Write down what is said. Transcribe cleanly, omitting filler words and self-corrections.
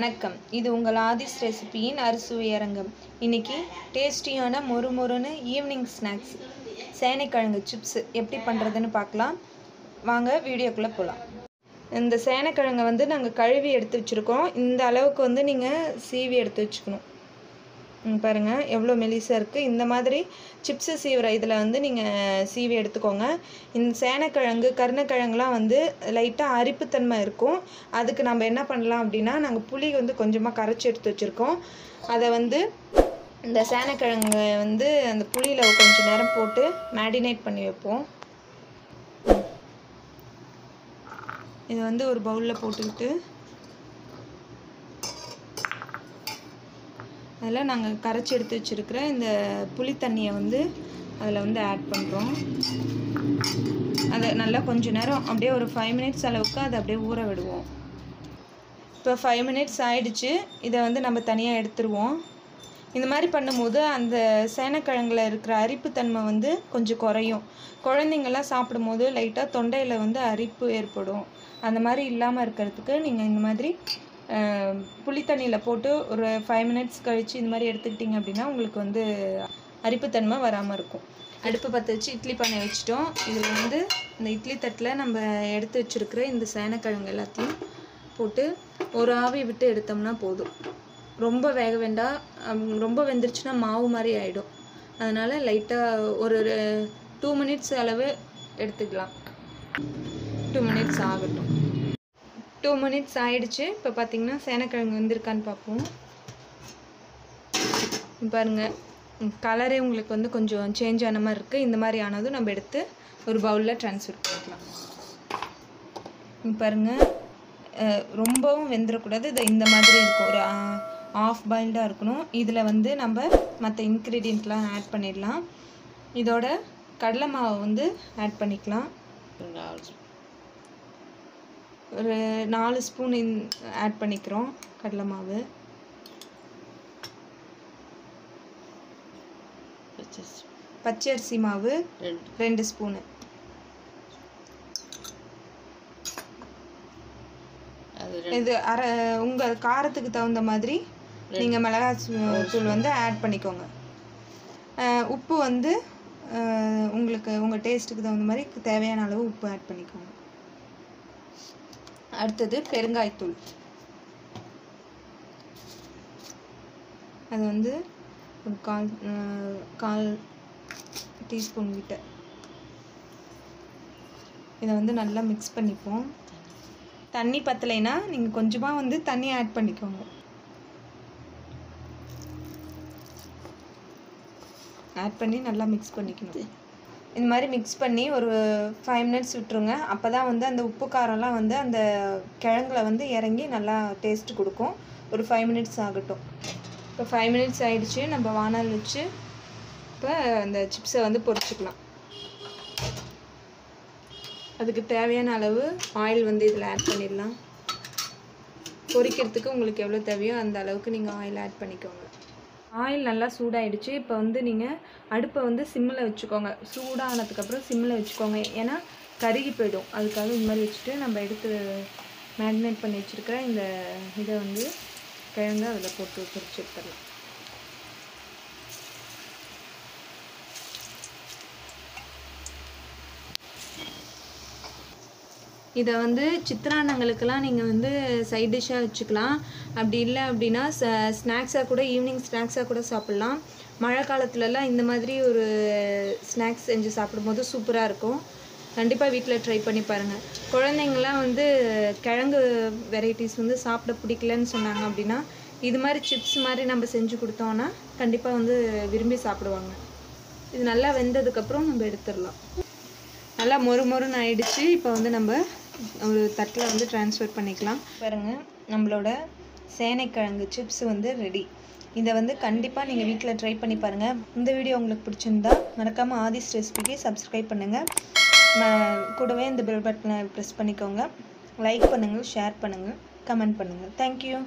வணக்கம். இது உங்கள் ஆதிஸ் ரெசிபியின் அறுசுவை அரங்கம். இன்னைக்கு டேஸ்டியான மொறுமொறுன்னு ஈவினிங் ஸ்நாக்ஸ் சேனைக்கிழங்கு சிப்ஸ் எப்படி பண்ணுறதுன்னு பார்க்கலாம். வாங்க வீடியோக்குள்ளே போகலாம். இந்த சேனைக்கிழங்கை நாங்கள் கழுவி எடுத்து வச்சுருக்கோம். இந்த அளவுக்கு நீங்கள் சீவி எடுத்து வச்சுக்கணும். பாருங்கள் எவ்வளோ மெலிசாக இருக்குது. இந்த மாதிரி சிப்ஸு சீவிர இதில் நீங்கள் சீவி எடுத்துக்கோங்க. இந்த சேனைக்கிழங்கு கருணக்கிழங்குலாம் லைட்டாக அரிப்புத்தன்மை இருக்கும். அதுக்கு நம்ம என்ன பண்ணலாம் அப்படின்னா, நாங்கள் புளி கொஞ்சமாக கரைச்சி எடுத்து வச்சுருக்கோம். அதை இந்த சேனைக்கிழங்கு அந்த புளியில் கொஞ்சம் நேரம் போட்டு மேரினேட் பண்ணி வைப்போம். இதை ஒரு பவுலில் போட்டுக்கிட்டு அதில் நாங்கள் கரைச்சி எடுத்து வச்சுருக்கிற இந்த புளி தண்ணியை அதில் ஆட் பண்ணுறோம். அதை நல்லா கொஞ்சம் நேரம் அப்படியே ஒரு 5 மினிட்ஸ் அளவுக்கு அதை அப்படியே ஊற விடுவோம். இப்போ 5 மினிட்ஸ் ஆயிடுச்சு. இதை நம்ம தனியாக எடுத்துருவோம். இந்த மாதிரி பண்ணும்போது அந்த சேனைக்கிழங்குல இருக்கிற அரிப்புத்தன்மை கொஞ்சம் குறையும். குழந்தைங்கள்லாம் சாப்பிடும்போது லைட்டாக தொண்டையில் அரிப்பு ஏற்படும். அந்த மாதிரி இல்லாமல் இருக்கிறதுக்கு நீங்கள் இந்த மாதிரி புளி தண்ணியில் போட்டு ஒரு 5 மினிட்ஸ் கழித்து இந்த மாதிரி எடுத்துக்கிட்டிங்க அப்படின்னா உங்களுக்கு அரிப்புத்தன்மை வராமல் இருக்கும். அடுப்பு பற்ற வச்சு இட்லி பானை வச்சுட்டோம். இதில் இந்த இட்லி தட்டில் நம்ம எடுத்து வச்சுருக்கிற இந்த சேனைக்கிழங்கு எல்லாத்தையும் போட்டு ஒரு ஆவி விட்டு எடுத்தோம்னா போதும். ரொம்ப வேக வேண்டாம். ரொம்ப வெந்துருச்சுன்னா மாவு மாதிரி ஆகிடும். அதனால் லைட்டாக ஒரு 2 மினிட்ஸ் அளவு எடுத்துக்கலாம். 2 மினிட்ஸ் ஆகட்டும். 2 மினிட்ஸ் ஆயிடுச்சு. இப்போ பார்த்தீங்கன்னா சேனைக்கிழங்கு வெந்திருக்கான்னு பார்ப்போம். பாருங்கள் கலரே உங்களுக்கு கொஞ்சம் சேஞ்ச் ஆன மாதிரி இருக்குது. இந்த மாதிரி ஆனதும் நம்ம எடுத்து ஒரு பவுலில் ட்ரான்ஸ்ஃபர் பண்ணிக்கலாம். பாருங்கள் ரொம்பவும் வெந்துடக்கூடாது. இது இந்த மாதிரி இருக்கும். ஒரு ஆஃப் பாயில்டாக இருக்கணும். இதில் நம்ம மற்ற இன்க்ரீடியண்ட்லாம் ஆட் பண்ணிடலாம். இதோட கடலை மாவு ஆட் பண்ணிக்கலாம். ஒரு 4 ஸ்பூன் ஆட் பண்ணிக்கிறோம் கடலை மாவு. பச்சரிசி மாவு 2 ஸ்பூனு. இது உங்கள் காரத்துக்கு தகுந்த மாதிரி நீங்கள் மிளகாய் தூள் ஆட் பண்ணிக்கோங்க. உப்பு உங்களுக்கு உங்கள் டேஸ்ட்டுக்கு தகுந்த மாதிரி தேவையான அளவு உப்பு ஆட் பண்ணிக்கோங்க. அடுத்தது பெருங்காயத்தூள். அது ஒரு கால் டீஸ்பூன் கிட்ட. இதை நல்லா மிக்ஸ் பண்ணிப்போம். தண்ணி பத்தலைன்னா நீங்கள் கொஞ்சமாக தண்ணி ஆட் பண்ணிக்கோங்க. ஆட் பண்ணி நல்லா மிக்ஸ் பண்ணிக்கணும். இந்த மாதிரி மிக்ஸ் பண்ணி ஒரு 5 மினிட்ஸ் விட்டுருங்க. அப்போ தான் அந்த உப்பு காரம்லாம் அந்த கிழங்குல இறங்கி நல்லா டேஸ்ட் கொடுக்கும். ஒரு 5 மினிட்ஸ் ஆகட்டும். இப்போ 5 மினிட்ஸ் ஆகிடுச்சு. நம்ம வானல் வச்சு இப்போ அந்த சிப்ஸை பொரிச்சிக்கலாம். அதுக்கு தேவையான அளவு ஆயில் இதில் ஆட் பண்ணிடலாம். பொரிக்கிறதுக்கு உங்களுக்கு எவ்வளோ தேவையோ அந்த அளவுக்கு நீங்கள் ஆயில் ஆட் பண்ணிக்கோங்க. ஆயில் நல்லா சூடாகிடுச்சு. இப்போ நீங்கள் அடுப்பை சிம்மில் வச்சுக்கோங்க. சூடானதுக்கப்புறம் சிம்மில் வச்சுக்கோங்க. ஏன்னா கருகி போயிடும். அதுக்காக இந்த மாதிரி வச்சுட்டு நம்ம எடுத்து மேரினேட் பண்ணி வச்சுருக்கிற இந்த இதை கிழங்கு அதில் போட்டு பொரிச்சு எடுத்துடலாம். இதை சித்திரான்னங்களுக்கெல்லாம் நீங்கள் சைட் டிஷ்ஷாக வச்சுக்கலாம். அப்படி இல்லை அப்படின்னா ஸ்நாக்ஸாக கூட ஈவினிங் ஸ்நாக்ஸாக கூட சாப்பிட்லாம். மழை காலத்துலலாம் இந்த மாதிரி ஒரு ஸ்நாக்ஸ் செஞ்சு சாப்பிடும்போது சூப்பராக இருக்கும். கண்டிப்பாக வீட்டில் ட்ரை பண்ணி பாருங்கள். குழந்தைங்களாம் கிழங்கு வெரைட்டிஸ் சாப்பிட பிடிக்கலன்னு சொன்னாங்க அப்படின்னா இது மாதிரி சிப்ஸ் மாதிரி நம்ம செஞ்சு கொடுத்தோன்னா கண்டிப்பாக விரும்பி சாப்பிடுவாங்க. இது நல்லா வெந்ததுக்கப்புறம் நம்ம எடுத்துடலாம். நல்லா மொறுமொறுன்னு ஆயிடுச்சு. இப்போ நம்ம ஒரு தட்டில் ட்ரான்ஸ்ஃபர் பண்ணிக்கலாம். பாருங்கள் நம்மளோட சேனைக்கிழங்கு சிப்ஸ் ரெடி. இதை கண்டிப்பாக நீங்கள் வீட்டில் ட்ரை பண்ணி பாருங்கள். இந்த வீடியோ உங்களுக்கு பிடிச்சிருந்தா மறக்காமல் ஆதிஸ் ரெசிபிக்கு சப்ஸ்கிரைப் பண்ணுங்கள். கூடவே இந்த பெல் பட்டனை ப்ரெஸ் பண்ணிக்கோங்க. லைக் பண்ணுங்கள், ஷேர் பண்ணுங்கள், கமெண்ட் பண்ணுங்கள். தேங்க்யூ.